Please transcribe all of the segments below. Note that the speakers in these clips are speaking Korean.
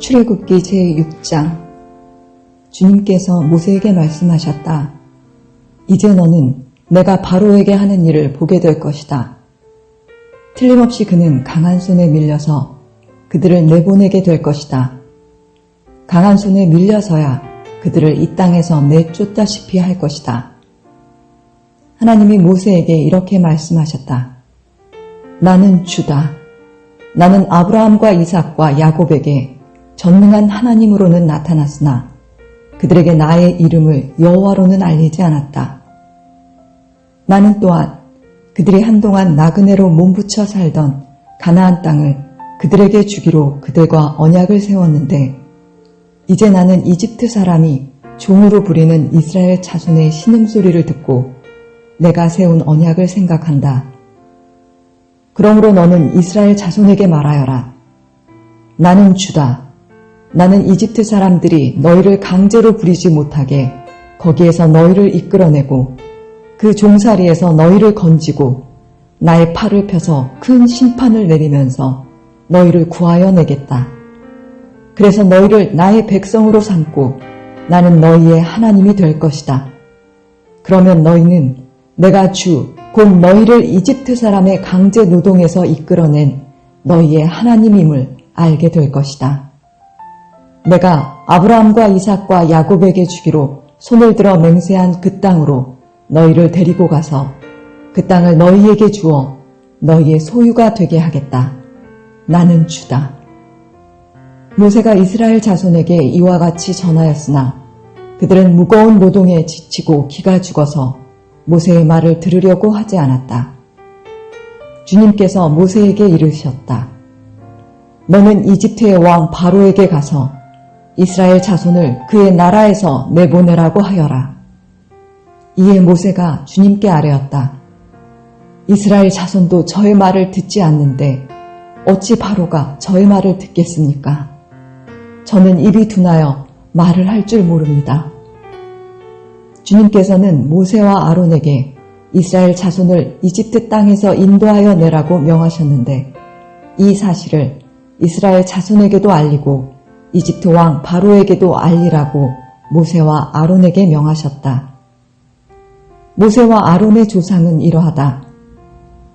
출애굽기 제6장. 주님께서 모세에게 말씀하셨다. 이제 너는 내가 바로에게 하는 일을 보게 될 것이다. 틀림없이 그는 강한 손에 밀려서 그들을 내보내게 될 것이다. 강한 손에 밀려서야 그들을 이 땅에서 내쫓다시피 할 것이다. 하나님이 모세에게 이렇게 말씀하셨다. 나는 주다. 나는 아브라함과 이삭과 야곱에게 전능한 하나님으로는 나타났으나 그들에게 나의 이름을 여호와로는 알리지 않았다. 나는 또한 그들이 한동안 나그네로 몸부쳐 살던 가나안 땅을 그들에게 주기로 그들과 언약을 세웠는데 이제 나는 이집트 사람이 종으로 부리는 이스라엘 자손의 신음소리를 듣고 내가 세운 언약을 생각한다. 그러므로 너는 이스라엘 자손에게 말하여라. 나는 주다. 나는 이집트 사람들이 너희를 강제로 부리지 못하게 거기에서 너희를 이끌어내고 그 종살이에서 너희를 건지고 나의 팔을 펴서 큰 심판을 내리면서 너희를 구하여 내겠다. 그래서 너희를 나의 백성으로 삼고 나는 너희의 하나님이 될 것이다. 그러면 너희는 내가 주, 곧 너희를 이집트 사람의 강제 노동에서 이끌어낸 너희의 하나님임을 알게 될 것이다. 내가 아브라함과 이삭과 야곱에게 주기로 손을 들어 맹세한 그 땅으로 너희를 데리고 가서 그 땅을 너희에게 주어 너희의 소유가 되게 하겠다. 나는 주다. 모세가 이스라엘 자손에게 이와 같이 전하였으나 그들은 무거운 노동에 지치고 기가 죽어서 모세의 말을 들으려고 하지 않았다. 주님께서 모세에게 이르셨다. 너는 이집트의 왕 바로에게 가서 이스라엘 자손을 그의 나라에서 내보내라고 하여라. 이에 모세가 주님께 아뢰었다. 이스라엘 자손도 저의 말을 듣지 않는데 어찌 바로가 저의 말을 듣겠습니까? 저는 입이 둔하여 말을 할 줄 모릅니다. 주님께서는 모세와 아론에게 이스라엘 자손을 이집트 땅에서 인도하여 내라고 명하셨는데 이 사실을 이스라엘 자손에게도 알리고 이집트 왕 바로에게도 알리라고 모세와 아론에게 명하셨다. 모세와 아론의 조상은 이러하다.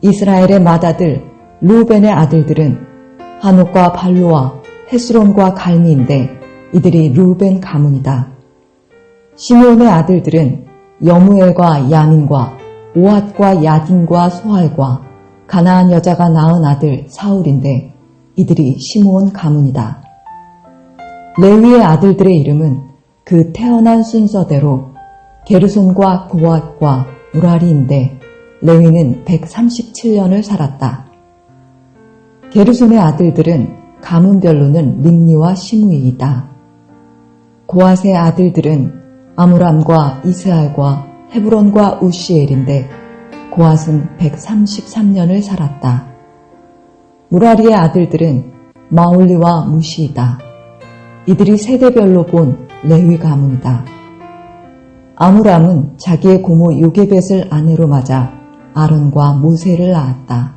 이스라엘의 맏아들 르우벤의 아들들은 하녹과 발루와 헤스론과 갈미인데 이들이 르우벤 가문이다. 시므온의 아들들은 여무엘과 야민과 오핫과 야딘과 소할과 가나안 여자가 낳은 아들 사울인데 이들이 시므온 가문이다. 레위의 아들들의 이름은 그 태어난 순서대로 게르손과 고핫과 무라리인데 레위는 137년을 살았다. 게르손의 아들들은 가문별로는 림니와 시므이이다. 고핫의 아들들은 아므람과 이스할과 헤브론과 우시엘인데 고핫은 133년을 살았다. 무라리의 아들들은 마올리와 무시이다. 이들이 세대별로 본 레위 가문이다. 아므람은 자기의 고모 요게벳을 아내로 맞아 아론과 모세를 낳았다.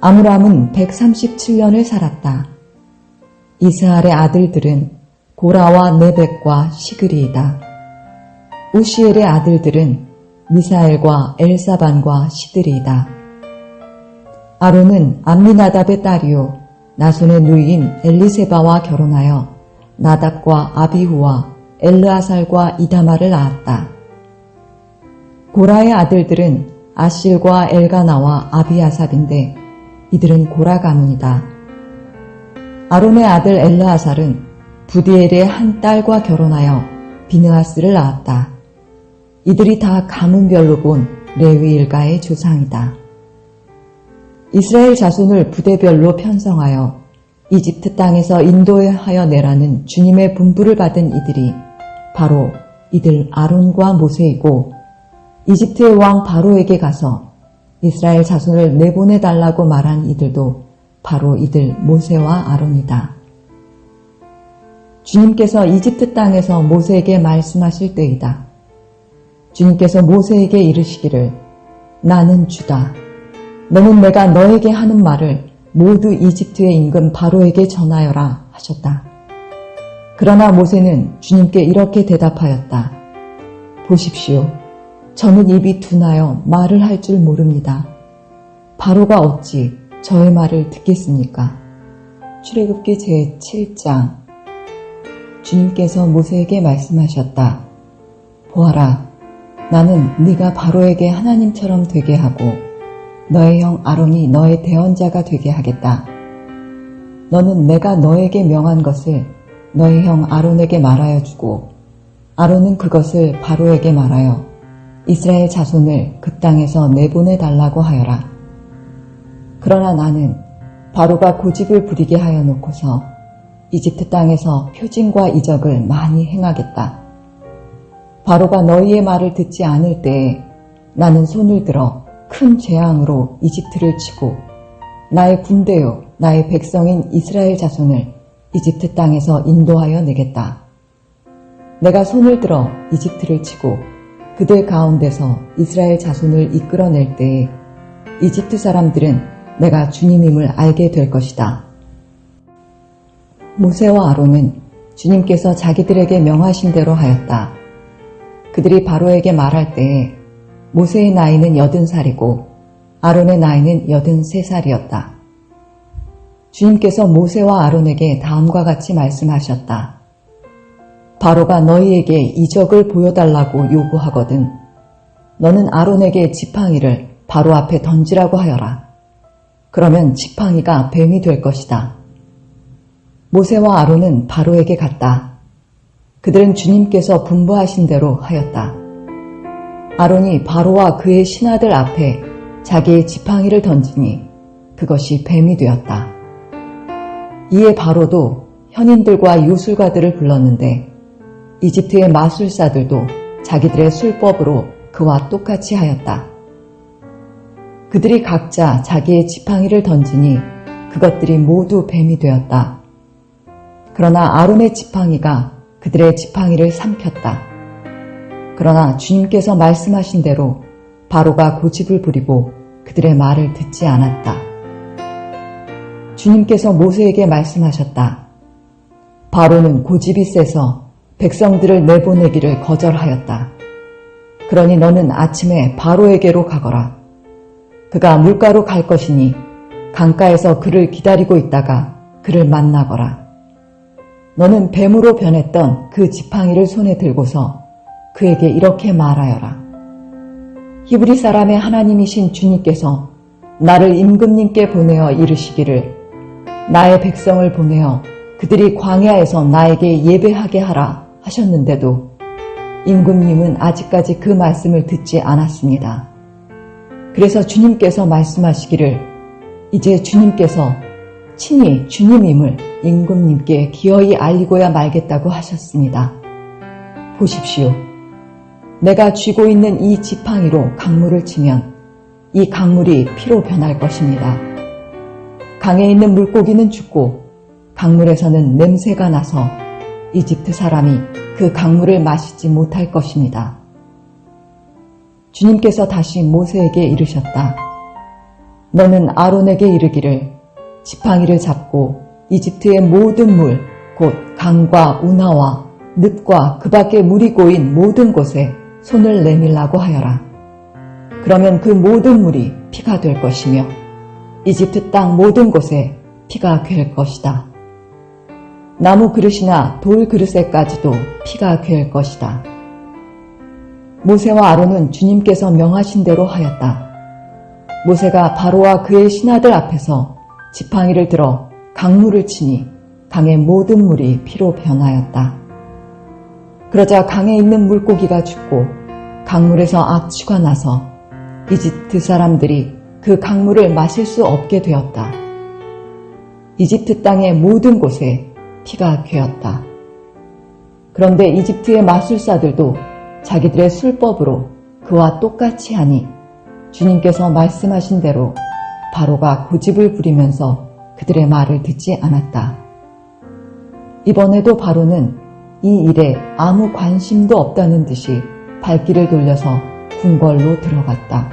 아므람은 137년을 살았다. 이스할의 아들들은 고라와 네벡과 시그리이다. 우시엘의 아들들은 미사엘과 엘사반과 시드리이다. 아론은 암미나답의 딸이요 나손의 누이인 엘리세바와 결혼하여 나답과 아비후와 엘르아살과 이다마를 낳았다. 고라의 아들들은 아실과 엘가나와 아비아삽인데 이들은 고라 가문이다. 아론의 아들 엘르아살은 부디엘의 한 딸과 결혼하여 비느하스를 낳았다. 이들이 다 가문별로 본 레위 일가의 조상이다. 이스라엘 자손을 부대별로 편성하여 이집트 땅에서 인도하여 내라는 주님의 분부를 받은 이들이 바로 이들 아론과 모세이고 이집트의 왕 바로에게 가서 이스라엘 자손을 내보내달라고 말한 이들도 바로 이들 모세와 아론이다. 주님께서 이집트 땅에서 모세에게 말씀하실 때이다. 주님께서 모세에게 이르시기를 나는 주다. 너는 내가 너에게 하는 말을 모두 이집트의 임금 바로에게 전하여라 하셨다. 그러나 모세는 주님께 이렇게 대답하였다. 보십시오. 저는 입이 둔하여 말을 할 줄 모릅니다. 바로가 어찌 저의 말을 듣겠습니까? 출애굽기 제7장. 주님께서 모세에게 말씀하셨다. 보아라, 나는 네가 바로에게 하나님처럼 되게 하고 너의 형 아론이 너의 대언자가 되게 하겠다. 너는 내가 너에게 명한 것을 너의 형 아론에게 말하여 주고 아론은 그것을 바로에게 말하여 이스라엘 자손을 그 땅에서 내보내 달라고 하여라. 그러나 나는 바로가 고집을 부리게 하여 놓고서 이집트 땅에서 표징과 이적을 많이 행하겠다. 바로가 너희의 말을 듣지 않을 때에 나는 손을 들어 큰 재앙으로 이집트를 치고 나의 군대요 나의 백성인 이스라엘 자손을 이집트 땅에서 인도하여 내겠다. 내가 손을 들어 이집트를 치고 그들 가운데서 이스라엘 자손을 이끌어낼 때에 이집트 사람들은 내가 주님임을 알게 될 것이다. 모세와 아론은 주님께서 자기들에게 명하신 대로 하였다. 그들이 바로에게 말할 때에 모세의 나이는 80살이고 아론의 나이는 83살이었다. 주님께서 모세와 아론에게 다음과 같이 말씀하셨다. 바로가 너희에게 이적을 보여달라고 요구하거든 너는 아론에게 지팡이를 바로 앞에 던지라고 하여라. 그러면 지팡이가 뱀이 될 것이다. 모세와 아론은 바로에게 갔다. 그들은 주님께서 분부하신 대로 하였다. 아론이 바로와 그의 신하들 앞에 자기의 지팡이를 던지니 그것이 뱀이 되었다. 이에 바로도 현인들과 요술가들을 불렀는데 이집트의 마술사들도 자기들의 술법으로 그와 똑같이 하였다. 그들이 각자 자기의 지팡이를 던지니 그것들이 모두 뱀이 되었다. 그러나 아론의 지팡이가 그들의 지팡이를 삼켰다. 그러나 주님께서 말씀하신 대로 바로가 고집을 부리고 그들의 말을 듣지 않았다. 주님께서 모세에게 말씀하셨다. 바로는 고집이 세서 백성들을 내보내기를 거절하였다. 그러니 너는 아침에 바로에게로 가거라. 그가 물가로 갈 것이니 강가에서 그를 기다리고 있다가 그를 만나거라. 너는 뱀으로 변했던 그 지팡이를 손에 들고서 그에게 이렇게 말하여라. 히브리 사람의 하나님이신 주님께서 나를 임금님께 보내어 이르시기를 나의 백성을 보내어 그들이 광야에서 나에게 예배하게 하라 하셨는데도 임금님은 아직까지 그 말씀을 듣지 않았습니다. 그래서 주님께서 말씀하시기를 이제 주님께서 친히 주님임을 임금님께 기어이 알리고야 말겠다고 하셨습니다. 보십시오. 내가 쥐고 있는 이 지팡이로 강물을 치면 이 강물이 피로 변할 것입니다. 강에 있는 물고기는 죽고 강물에서는 냄새가 나서 이집트 사람이 그 강물을 마시지 못할 것입니다. 주님께서 다시 모세에게 이르셨다. 너는 아론에게 이르기를 지팡이를 잡고 이집트의 모든 물, 곧 강과 운하와 늪과 그 밖에 물이 고인 모든 곳에 손을 내밀라고 하여라. 그러면 그 모든 물이 피가 될 것이며 이집트 땅 모든 곳에 피가 괸 것이다. 나무 그릇이나 돌 그릇에까지도 피가 괸 것이다. 모세와 아론은 주님께서 명하신 대로 하였다. 모세가 바로와 그의 신하들 앞에서 지팡이를 들어 강물을 치니 강의 모든 물이 피로 변하였다. 그러자 강에 있는 물고기가 죽고 강물에서 악취가 나서 이집트 사람들이 그 강물을 마실 수 없게 되었다. 이집트 땅의 모든 곳에 피가 괴었다. 그런데 이집트의 마술사들도 자기들의 술법으로 그와 똑같이 하니 주님께서 말씀하신 대로 바로가 고집을 부리면서 그들의 말을 듣지 않았다. 이번에도 바로는 이 일에 아무 관심도 없다는 듯이 발길을 돌려서 궁궐로 들어갔다.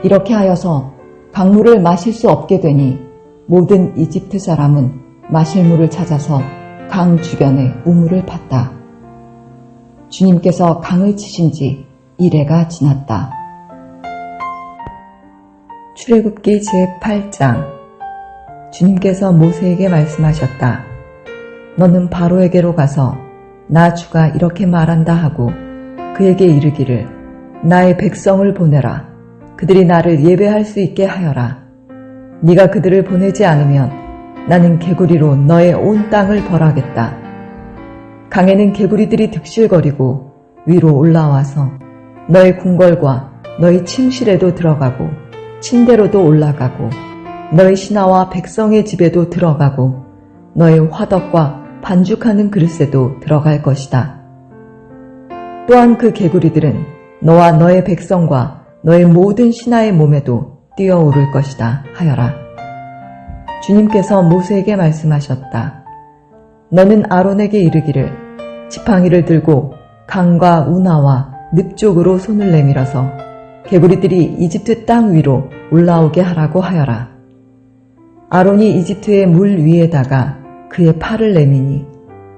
이렇게 하여서 강물을 마실 수 없게 되니 모든 이집트 사람은 마실 물을 찾아서 강 주변에 우물을 팠다. 주님께서 강을 치신 지 이래가 지났다. 출애굽기 제8장. 주님께서 모세에게 말씀하셨다. 너는 바로에게로 가서 나 주가 이렇게 말한다 하고 그에게 이르기를 나의 백성을 보내라. 그들이 나를 예배할 수 있게 하여라. 네가 그들을 보내지 않으면 나는 개구리로 너의 온 땅을 벌하겠다. 강에는 개구리들이 득실거리고 위로 올라와서 너의 궁궐과 너의 침실에도 들어가고 침대로도 올라가고 너의 신하와 백성의 집에도 들어가고 너의 화덕과 반죽하는 그릇에도 들어갈 것이다. 또한 그 개구리들은 너와 너의 백성과 너의 모든 신하의 몸에도 뛰어오를 것이다 하여라. 주님께서 모세에게 말씀하셨다. 너는 아론에게 이르기를 지팡이를 들고 강과 운하와 늪 쪽으로 손을 내밀어서 개구리들이 이집트 땅 위로 올라오게 하라고 하여라. 아론이 이집트의 물 위에다가 그의 팔을 내미니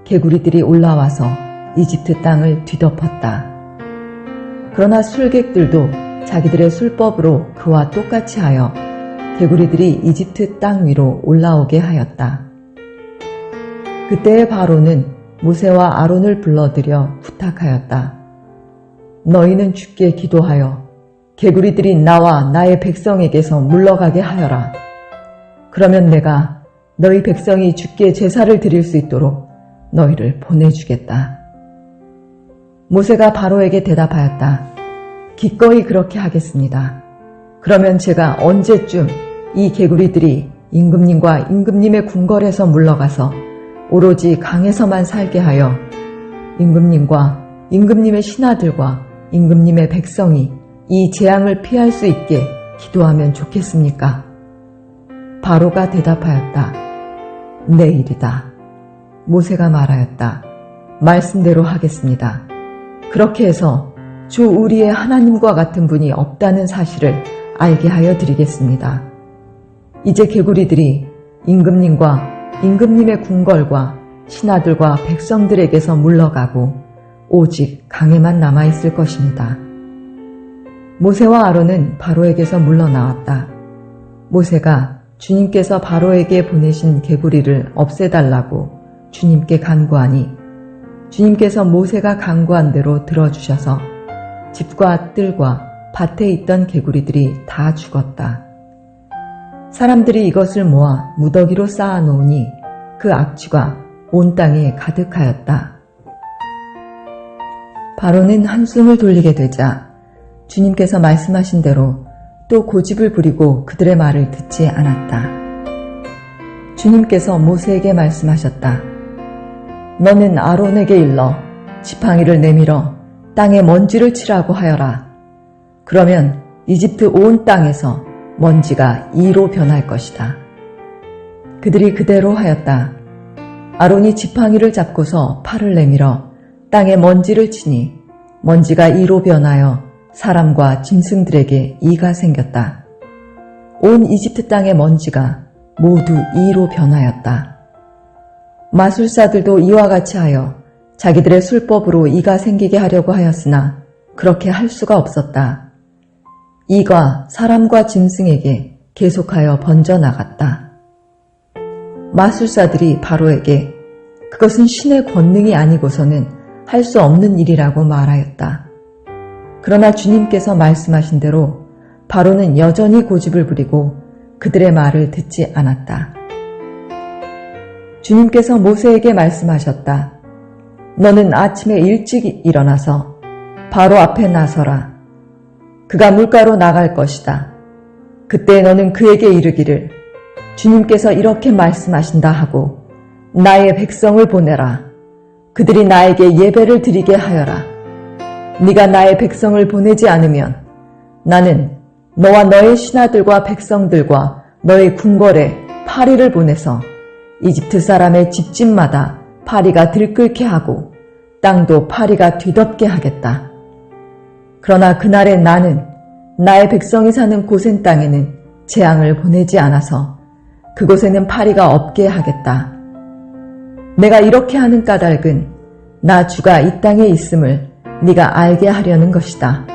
개구리들이 올라와서 이집트 땅을 뒤덮었다. 그러나 술객들도 자기들의 술법으로 그와 똑같이 하여 개구리들이 이집트 땅 위로 올라오게 하였다. 그때의 바로는 모세와 아론을 불러들여 부탁하였다. 너희는 주께 기도하여 개구리들이 나와 나의 백성에게서 물러가게 하여라. 그러면 내가 너희 백성이 주께 제사를 드릴 수 있도록 너희를 보내주겠다. 모세가 바로에게 대답하였다. 기꺼이 그렇게 하겠습니다. 그러면 제가 언제쯤 이 개구리들이 임금님과 임금님의 궁궐에서 물러가서 오로지 강에서만 살게 하여 임금님과 임금님의 신하들과 임금님의 백성이 이 재앙을 피할 수 있게 기도하면 좋겠습니까? 바로가 대답하였다. 내일이다. 모세가 말하였다. 말씀대로 하겠습니다. 그렇게 해서 주 우리의 하나님과 같은 분이 없다는 사실을 알게 하여 드리겠습니다. 이제 개구리들이 임금님과 임금님의 궁궐과 신하들과 백성들에게서 물러가고 오직 강에만 남아있을 것입니다. 모세와 아론은 바로에게서 물러나왔다. 모세가 주님께서 바로에게 보내신 개구리를 없애달라고 주님께 간구하니 주님께서 모세가 간구한 대로 들어주셔서 집과 뜰과 밭에 있던 개구리들이 다 죽었다. 사람들이 이것을 모아 무더기로 쌓아놓으니 그 악취가 온 땅에 가득하였다. 바로는 한숨을 돌리게 되자 주님께서 말씀하신 대로 또 고집을 부리고 그들의 말을 듣지 않았다. 주님께서 모세에게 말씀하셨다. 너는 아론에게 일러 지팡이를 내밀어 땅에 먼지를 치라고 하여라. 그러면 이집트 온 땅에서 먼지가 이로 변할 것이다. 그들이 그대로 하였다. 아론이 지팡이를 잡고서 팔을 내밀어 땅에 먼지를 치니 먼지가 이로 변하여 사람과 짐승들에게 이가 생겼다. 온 이집트 땅의 먼지가 모두 이로 변하였다. 마술사들도 이와 같이 하여 자기들의 술법으로 이가 생기게 하려고 하였으나 그렇게 할 수가 없었다. 이가 사람과 짐승에게 계속하여 번져나갔다. 마술사들이 바로에게 그것은 신의 권능이 아니고서는 할 수 없는 일이라고 말하였다. 그러나 주님께서 말씀하신 대로 바로는 여전히 고집을 부리고 그들의 말을 듣지 않았다. 주님께서 모세에게 말씀하셨다. 너는 아침에 일찍 일어나서 바로 앞에 나서라. 그가 물가로 나갈 것이다. 그때 너는 그에게 이르기를 주님께서 이렇게 말씀하신다 하고 나의 백성을 보내라. 그들이 나에게 예배를 드리게 하여라. 네가 나의 백성을 보내지 않으면 나는 너와 너의 신하들과 백성들과 너의 궁궐에 파리를 보내서 이집트 사람의 집집마다 파리가 들끓게 하고 땅도 파리가 뒤덮게 하겠다. 그러나 그날에 나는 나의 백성이 사는 고센 땅에는 재앙을 보내지 않아서 그곳에는 파리가 없게 하겠다. 내가 이렇게 하는 까닭은 나 주가 이 땅에 있음을 네가 알게 하려는 것이다.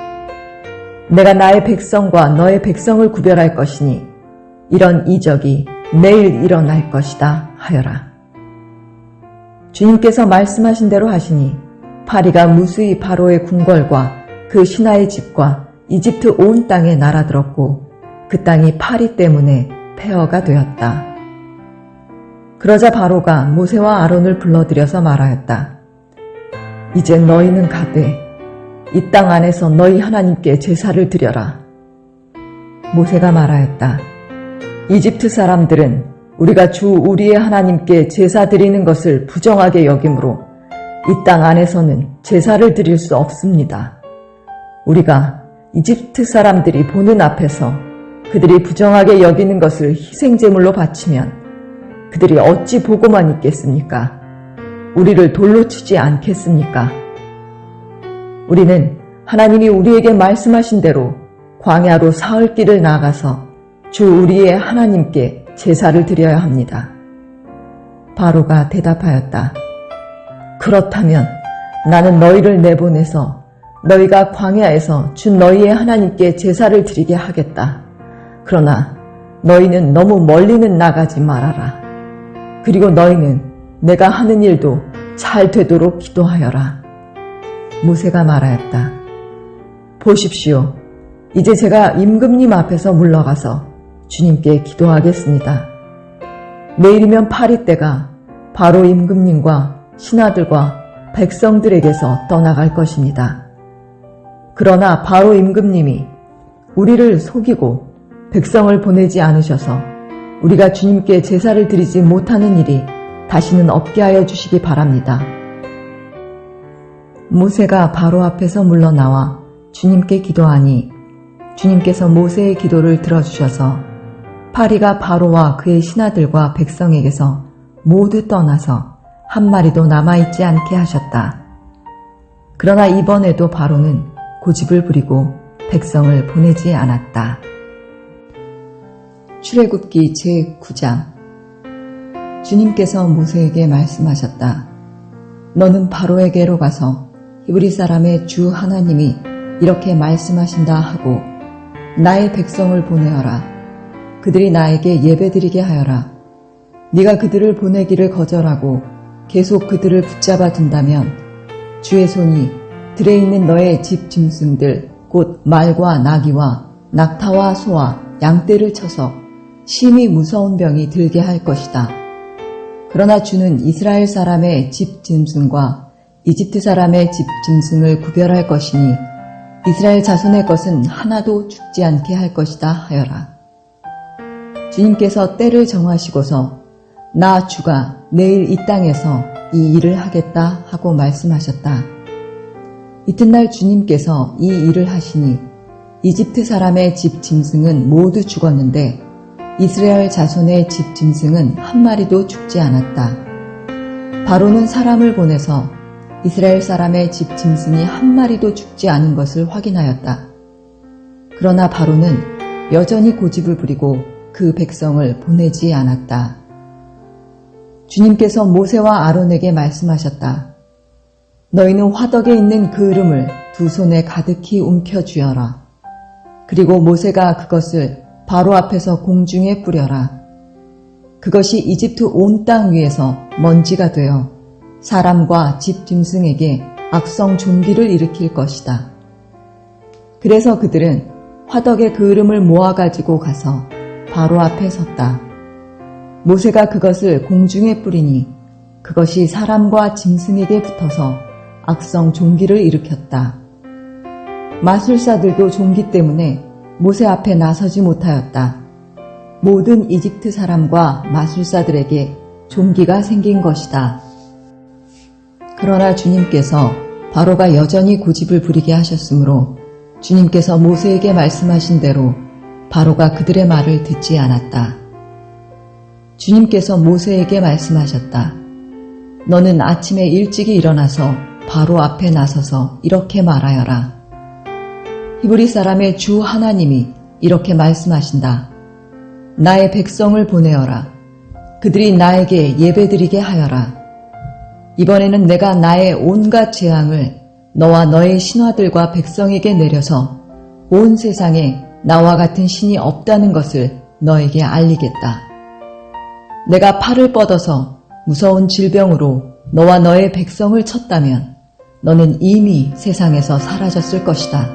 내가 나의 백성과 너의 백성을 구별할 것이니 이런 이적이 내일 일어날 것이다 하여라. 주님께서 말씀하신 대로 하시니 파리가 무수히 바로의 궁궐과 그 신하의 집과 이집트 온 땅에 날아들었고 그 땅이 파리 때문에 폐허가 되었다. 그러자 바로가 모세와 아론을 불러들여서 말하였다. 이제 너희는 가되 이 땅 안에서 너희 하나님께 제사를 드려라. 모세가 말하였다. 이집트 사람들은 우리가 주 우리의 하나님께 제사 드리는 것을 부정하게 여기므로 이 땅 안에서는 제사를 드릴 수 없습니다. 우리가 이집트 사람들이 보는 앞에서 그들이 부정하게 여기는 것을 희생제물로 바치면 그들이 어찌 보고만 있겠습니까? 우리를 돌로 치지 않겠습니까? 우리는 하나님이 우리에게 말씀하신 대로 광야로 사흘 길을 나가서 주 우리의 하나님께 제사를 드려야 합니다. 바로가 대답하였다. 그렇다면 나는 너희를 내보내서 너희가 광야에서 주 너희의 하나님께 제사를 드리게 하겠다. 그러나 너희는 너무 멀리는 나가지 말아라. 그리고 너희는 내가 하는 일도 잘 되도록 기도하여라. 모세가 말하였다. 보십시오. 이제 제가 임금님 앞에서 물러가서 주님께 기도하겠습니다. 내일이면 파리 때가 바로 임금님과 신하들과 백성들에게서 떠나갈 것입니다. 그러나 바로 임금님이 우리를 속이고 백성을 보내지 않으셔서 우리가 주님께 제사를 드리지 못하는 일이 다시는 없게 하여 주시기 바랍니다. 모세가 바로 앞에서 물러나와 주님께 기도하니 주님께서 모세의 기도를 들어주셔서 파리가 바로와 그의 신하들과 백성에게서 모두 떠나서 한 마리도 남아있지 않게 하셨다. 그러나 이번에도 바로는 고집을 부리고 백성을 보내지 않았다. 출애굽기 제9장. 주님께서 모세에게 말씀하셨다. 너는 바로에게로 가서 히브리 사람의 주 하나님이 이렇게 말씀하신다 하고 나의 백성을 보내어라. 그들이 나에게 예배드리게 하여라. 네가 그들을 보내기를 거절하고 계속 그들을 붙잡아 둔다면 주의 손이 들에 있는 너의 집 짐승들 곧 말과 나귀와 낙타와 소와 양떼를 쳐서 심히 무서운 병이 들게 할 것이다. 그러나 주는 이스라엘 사람의 집 짐승과 이집트 사람의 집 짐승을 구별할 것이니 이스라엘 자손의 것은 하나도 죽지 않게 할 것이다 하여라. 주님께서 때를 정하시고서 나 주가 내일 이 땅에서 이 일을 하겠다 하고 말씀하셨다. 이튿날 주님께서 이 일을 하시니 이집트 사람의 집 짐승은 모두 죽었는데 이스라엘 자손의 집 짐승은 한 마리도 죽지 않았다. 바로는 사람을 보내서 이스라엘 사람의 집 짐승이 한 마리도 죽지 않은 것을 확인하였다. 그러나 바로는 여전히 고집을 부리고 그 백성을 보내지 않았다. 주님께서 모세와 아론에게 말씀하셨다. 너희는 화덕에 있는 그 이름을 두 손에 가득히 움켜쥐어라. 그리고 모세가 그것을 바로 앞에서 공중에 뿌려라. 그것이 이집트 온 땅 위에서 먼지가 되어 사람과 집 짐승에게 악성 종기를 일으킬 것이다. 그래서 그들은 화덕의 그 이름을 모아가지고 가서 바로 앞에 섰다. 모세가 그것을 공중에 뿌리니 그것이 사람과 짐승에게 붙어서 악성 종기를 일으켰다. 마술사들도 종기 때문에 모세 앞에 나서지 못하였다. 모든 이집트 사람과 마술사들에게 종기가 생긴 것이다. 그러나 주님께서 바로가 여전히 고집을 부리게 하셨으므로 주님께서 모세에게 말씀하신 대로 바로가 그들의 말을 듣지 않았다. 주님께서 모세에게 말씀하셨다. 너는 아침에 일찍이 일어나서 바로 앞에 나서서 이렇게 말하여라. 히브리 사람의 주 하나님이 이렇게 말씀하신다. 나의 백성을 보내어라. 그들이 나에게 예배드리게 하여라. 이번에는 내가 나의 온갖 재앙을 너와 너의 신하들과 백성에게 내려서 온 세상에 나와 같은 신이 없다는 것을 너에게 알리겠다. 내가 팔을 뻗어서 무서운 질병으로 너와 너의 백성을 쳤다면 너는 이미 세상에서 사라졌을 것이다.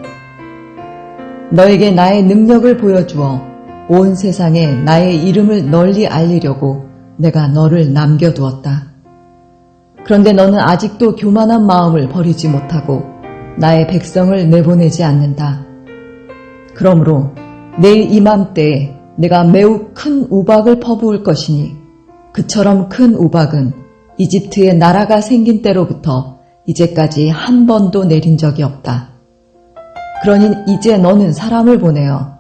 너에게 나의 능력을 보여주어 온 세상에 나의 이름을 널리 알리려고 내가 너를 남겨두었다. 그런데 너는 아직도 교만한 마음을 버리지 못하고 나의 백성을 내보내지 않는다. 그러므로 내일 이맘때에 내가 매우 큰 우박을 퍼부을 것이니 그처럼 큰 우박은 이집트의 나라가 생긴 때로부터 이제까지 한 번도 내린 적이 없다. 그러니 이제 너는 사람을 보내어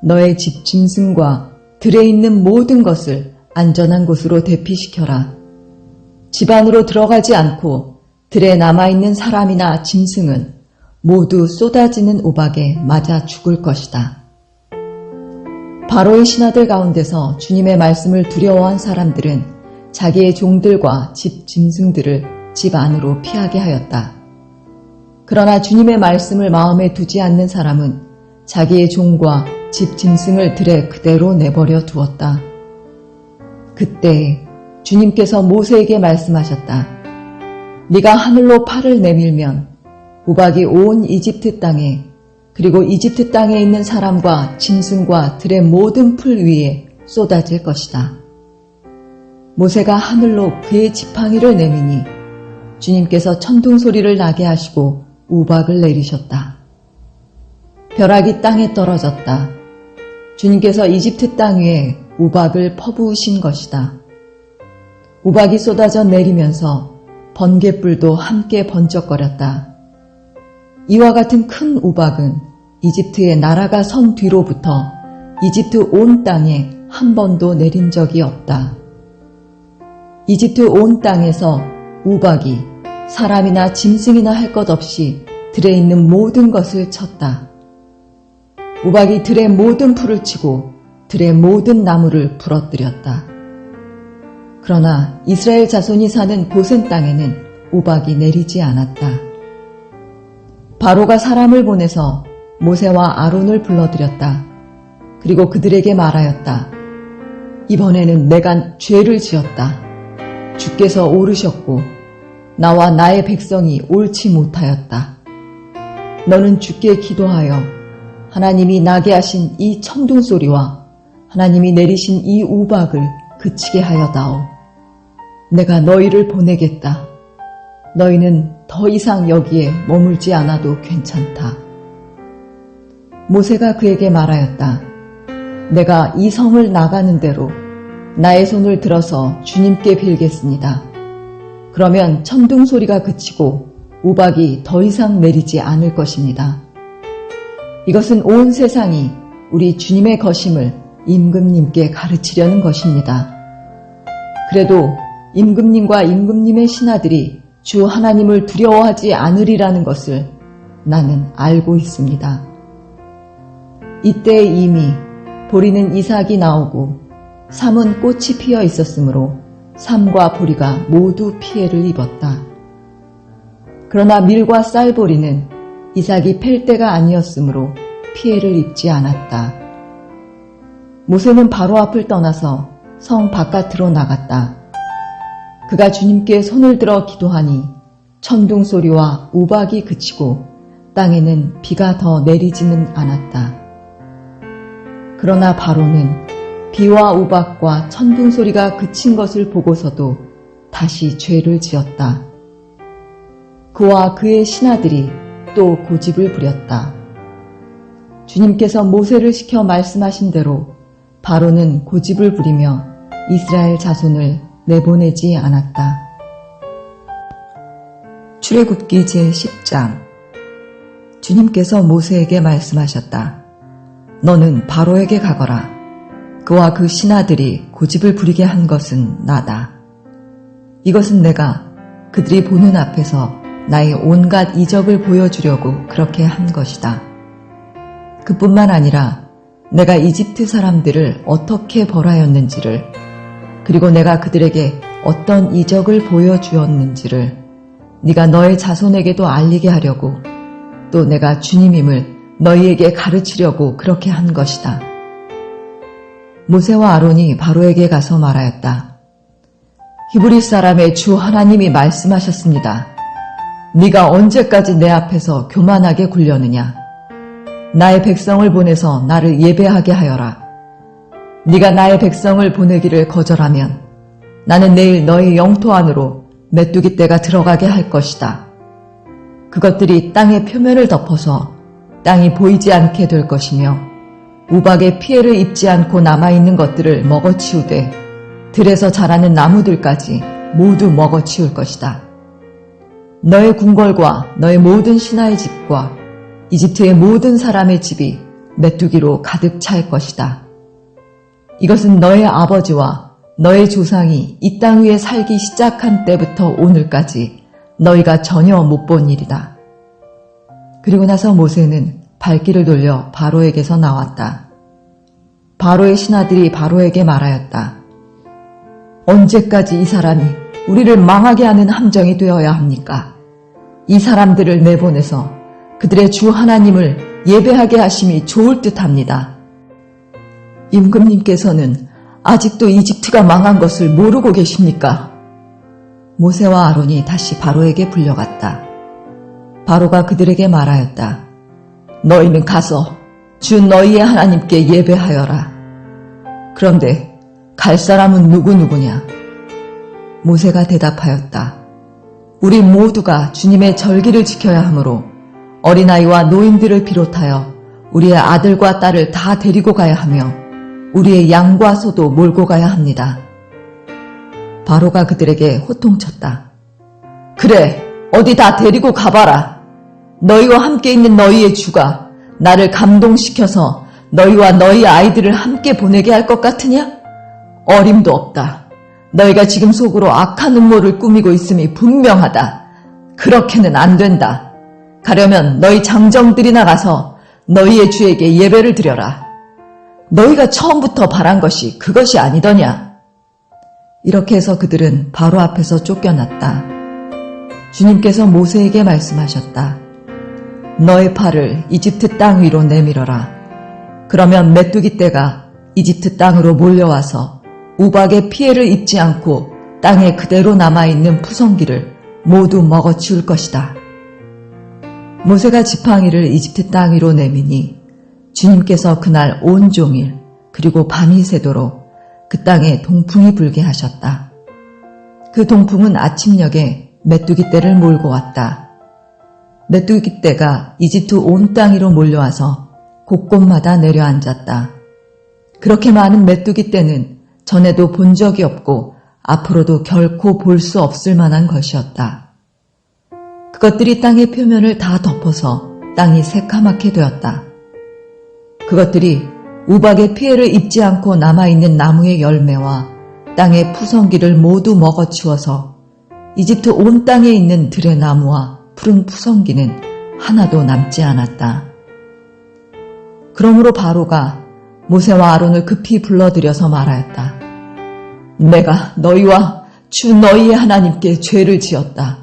너의 집 짐승과 들에 있는 모든 것을 안전한 곳으로 대피시켜라. 집 안으로 들어가지 않고 들에 남아있는 사람이나 짐승은 모두 쏟아지는 우박에 맞아 죽을 것이다. 바로의 신하들 가운데서 주님의 말씀을 두려워한 사람들은 자기의 종들과 집 짐승들을 집 안으로 피하게 하였다. 그러나 주님의 말씀을 마음에 두지 않는 사람은 자기의 종과 집 짐승을 들에 그대로 내버려 두었다. 그때 주님께서 모세에게 말씀하셨다. 네가 하늘로 팔을 내밀면 우박이 온 이집트 땅에 그리고 이집트 땅에 있는 사람과 짐승과 들의 모든 풀 위에 쏟아질 것이다. 모세가 하늘로 그의 지팡이를 내미니 주님께서 천둥 소리를 나게 하시고 우박을 내리셨다. 벼락이 땅에 떨어졌다. 주님께서 이집트 땅 위에 우박을 퍼부으신 것이다. 우박이 쏟아져 내리면서 번갯불도 함께 번쩍거렸다. 이와 같은 큰 우박은 이집트의 나라가 선 뒤로부터 이집트 온 땅에 한 번도 내린 적이 없다. 이집트 온 땅에서 우박이 사람이나 짐승이나 할 것 없이 들에 있는 모든 것을 쳤다. 우박이 들의 모든 풀을 치고 들의 모든 나무를 부러뜨렸다. 그러나 이스라엘 자손이 사는 고센 땅에는 우박이 내리지 않았다. 바로가 사람을 보내서 모세와 아론을 불러들였다. 그리고 그들에게 말하였다. 이번에는 내가 죄를 지었다. 주께서 오르셨고 나와 나의 백성이 옳지 못하였다. 너는 주께 기도하여 하나님이 나게 하신 이 천둥 소리와 하나님이 내리신 이 우박을 그치게 하여다오. 내가 너희를 보내겠다. 너희는 더 이상 여기에 머물지 않아도 괜찮다. 모세가 그에게 말하였다. 내가 이 성을 나가는 대로 나의 손을 들어서 주님께 빌겠습니다. 그러면 천둥 소리가 그치고 우박이 더 이상 내리지 않을 것입니다. 이것은 온 세상이 우리 주님의 거심을 임금님께 가르치려는 것입니다. 그래도 임금님과 임금님의 신하들이 주 하나님을 두려워하지 않으리라는 것을 나는 알고 있습니다. 이때 이미 보리는 이삭이 나오고 삼은 꽃이 피어 있었으므로 삼과 보리가 모두 피해를 입었다. 그러나 밀과 쌀보리는 이삭이 팰 때가 아니었으므로 피해를 입지 않았다. 모세는 바로 앞을 떠나서 성 바깥으로 나갔다. 그가 주님께 손을 들어 기도하니 천둥 소리와 우박이 그치고 땅에는 비가 더 내리지는 않았다. 그러나 바로는 비와 우박과 천둥 소리가 그친 것을 보고서도 다시 죄를 지었다. 그와 그의 신하들이 또 고집을 부렸다. 주님께서 모세를 시켜 말씀하신 대로 바로는 고집을 부리며 이스라엘 자손을 내보내지 않았다. 출애굽기 제10장. 주님께서 모세에게 말씀하셨다. 너는 바로에게 가거라. 그와 그 신하들이 고집을 부리게 한 것은 나다. 이것은 내가 그들이 보는 앞에서 나의 온갖 이적을 보여주려고 그렇게 한 것이다. 그뿐만 아니라 내가 이집트 사람들을 어떻게 벌하였는지를, 그리고 내가 그들에게 어떤 이적을 보여주었는지를 네가 너의 자손에게도 알리게 하려고 또 내가 주님임을 너희에게 가르치려고 그렇게 한 것이다. 모세와 아론이 바로에게 가서 말하였다. 히브리 사람의 주 하나님이 말씀하셨습니다. 네가 언제까지 내 앞에서 교만하게 굴려느냐? 나의 백성을 보내서 나를 예배하게 하여라. 네가 나의 백성을 보내기를 거절하면 나는 내일 너의 영토 안으로 메뚜기 떼가 들어가게 할 것이다. 그것들이 땅의 표면을 덮어서 땅이 보이지 않게 될 것이며 우박의 피해를 입지 않고 남아있는 것들을 먹어치우되 들에서 자라는 나무들까지 모두 먹어치울 것이다. 너의 궁궐과 너의 모든 신하의 집과 이집트의 모든 사람의 집이 메뚜기로 가득 찰 것이다. 이것은 너의 아버지와 너의 조상이 이 땅 위에 살기 시작한 때부터 오늘까지 너희가 전혀 못 본 일이다. 그리고 나서 모세는 발길을 돌려 바로에게서 나왔다. 바로의 신하들이 바로에게 말하였다. 언제까지 이 사람이 우리를 망하게 하는 함정이 되어야 합니까? 이 사람들을 내보내서 그들의 주 하나님을 예배하게 하심이 좋을 듯합니다. 임금님께서는 아직도 이집트가 망한 것을 모르고 계십니까? 모세와 아론이 다시 바로에게 불려갔다. 바로가 그들에게 말하였다. 너희는 가서 주 너희의 하나님께 예배하여라. 그런데 갈 사람은 누구냐? 모세가 대답하였다. 우리 모두가 주님의 절기를 지켜야 하므로 어린아이와 노인들을 비롯하여 우리의 아들과 딸을 다 데리고 가야 하며 우리의 양과 소도 몰고 가야 합니다. 바로가 그들에게 호통쳤다. 그래, 어디 다 데리고 가봐라. 너희와 함께 있는 너희의 주가 나를 감동시켜서 너희와 너희 아이들을 함께 보내게 할 것 같으냐? 어림도 없다. 너희가 지금 속으로 악한 음모를 꾸미고 있음이 분명하다. 그렇게는 안 된다. 가려면 너희 장정들이 나가서 너희의 주에게 예배를 드려라. 너희가 처음부터 바란 것이 그것이 아니더냐? 이렇게 해서 그들은 바로 앞에서 쫓겨났다. 주님께서 모세에게 말씀하셨다. 너의 팔을 이집트 땅 위로 내밀어라. 그러면 메뚜기 떼가 이집트 땅으로 몰려와서 우박의 피해를 입지 않고 땅에 그대로 남아있는 푸성기를 모두 먹어치울 것이다. 모세가 지팡이를 이집트 땅 위로 내미니 주님께서 그날 온종일 그리고 밤이 새도록 그 땅에 동풍이 불게 하셨다. 그 동풍은 아침녘에 메뚜기 떼를 몰고 왔다. 메뚜기 떼가 이집트 온 땅 위로 몰려와서 곳곳마다 내려앉았다. 그렇게 많은 메뚜기 떼는 전에도 본 적이 없고 앞으로도 결코 볼 수 없을 만한 것이었다. 그것들이 땅의 표면을 다 덮어서 땅이 새카맣게 되었다. 그것들이 우박의 피해를 입지 않고 남아있는 나무의 열매와 땅의 푸성기를 모두 먹어치워서 이집트 온 땅에 있는 들의 나무와 푸른 푸성기는 하나도 남지 않았다. 그러므로 바로가 모세와 아론을 급히 불러들여서 말하였다. 내가 너희와 주 너희의 하나님께 죄를 지었다.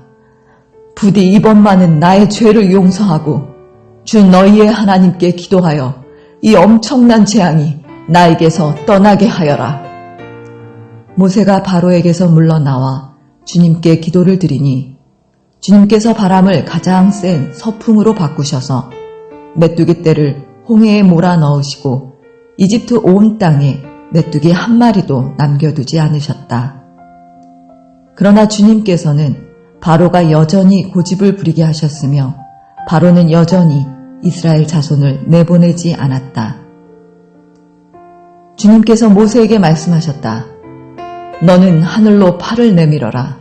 부디 이번만은 나의 죄를 용서하고 주 너희의 하나님께 기도하여 이 엄청난 재앙이 나에게서 떠나게 하여라. 모세가 바로에게서 물러나와 주님께 기도를 드리니 주님께서 바람을 가장 센 서풍으로 바꾸셔서 메뚜기 떼를 홍해에 몰아넣으시고 이집트 온 땅에 메뚜기 한 마리도 남겨두지 않으셨다. 그러나 주님께서는 바로가 여전히 고집을 부리게 하셨으며 바로는 여전히 이스라엘 자손을 내보내지 않았다. 주님께서 모세에게 말씀하셨다. 너는 하늘로 팔을 내밀어라.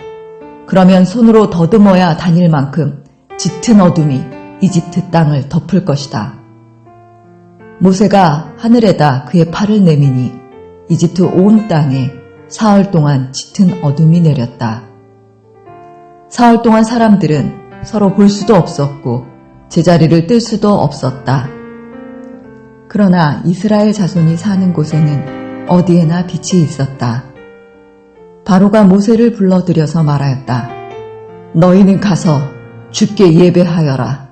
그러면 손으로 더듬어야 다닐 만큼 짙은 어둠이 이집트 땅을 덮을 것이다. 모세가 하늘에다 그의 팔을 내미니 이집트 온 땅에 사흘 동안 짙은 어둠이 내렸다. 사흘 동안 사람들은 서로 볼 수도 없었고 제자리를 뜰 수도 없었다. 그러나 이스라엘 자손이 사는 곳에는 어디에나 빛이 있었다. 바로가 모세를 불러들여서 말하였다. 너희는 가서 주께 예배하여라.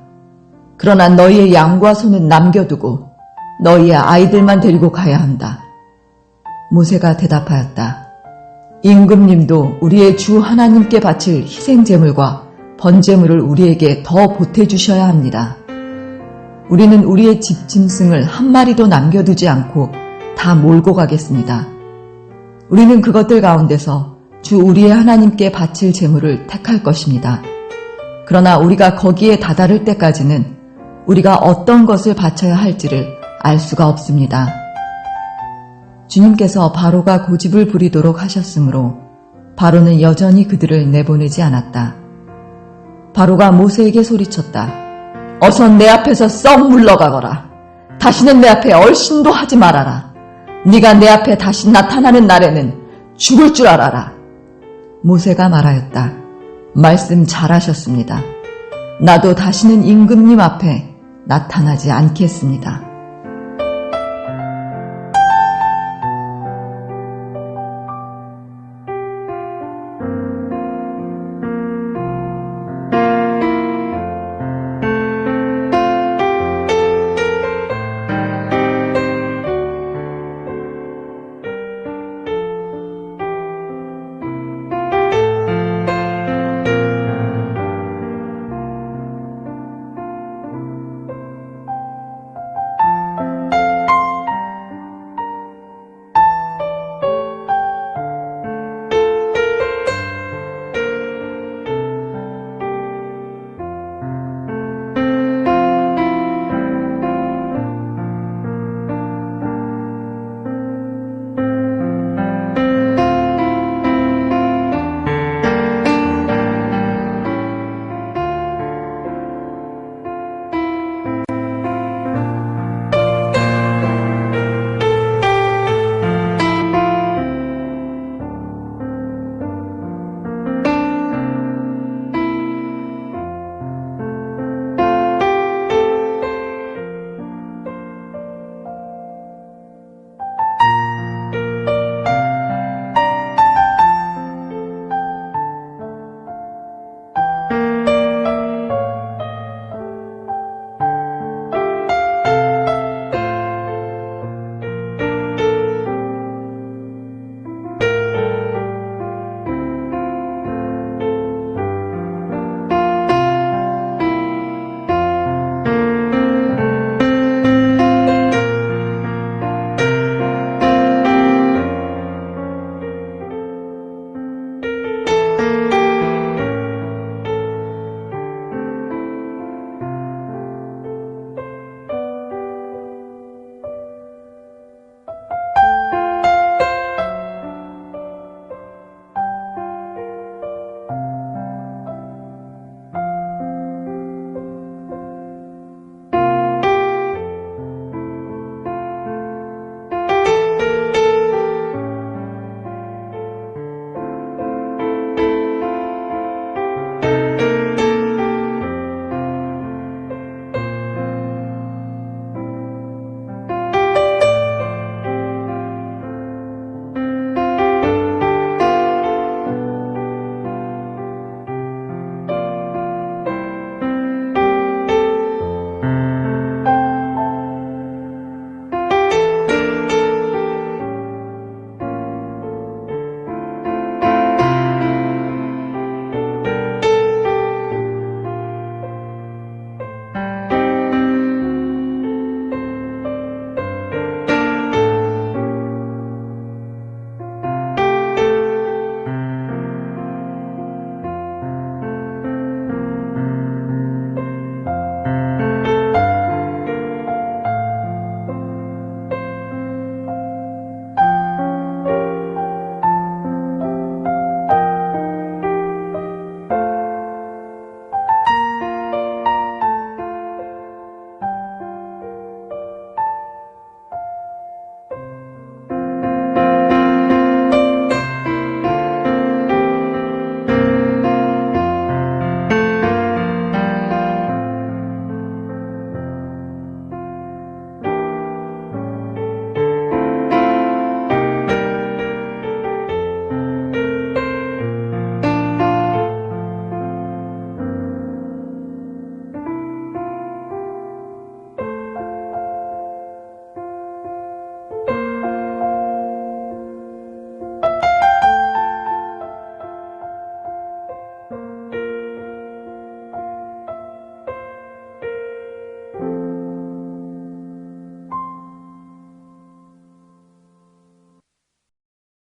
그러나 너희의 양과 소는 남겨두고 너희의 아이들만 데리고 가야 한다. 모세가 대답하였다. 임금님도 우리의 주 하나님께 바칠 희생제물과 번제물을 우리에게 더 보태주셔야 합니다. 우리는 우리의 집 짐승을 한 마리도 남겨두지 않고 다 몰고 가겠습니다. 우리는 그것들 가운데서 주 우리의 하나님께 바칠 제물을 택할 것입니다. 그러나 우리가 거기에 다다를 때까지는 우리가 어떤 것을 바쳐야 할지를 알 수가 없습니다. 주님께서 바로가 고집을 부리도록 하셨으므로 바로는 여전히 그들을 내보내지 않았다. 바로가 모세에게 소리쳤다. 어서 내 앞에서 썩 물러가거라. 다시는 내 앞에 얼씬도 하지 말아라. 네가 내 앞에 다시 나타나는 날에는 죽을 줄 알아라. 모세가 말하였다. 말씀 잘하셨습니다. 나도 다시는 임금님 앞에 나타나지 않겠습니다.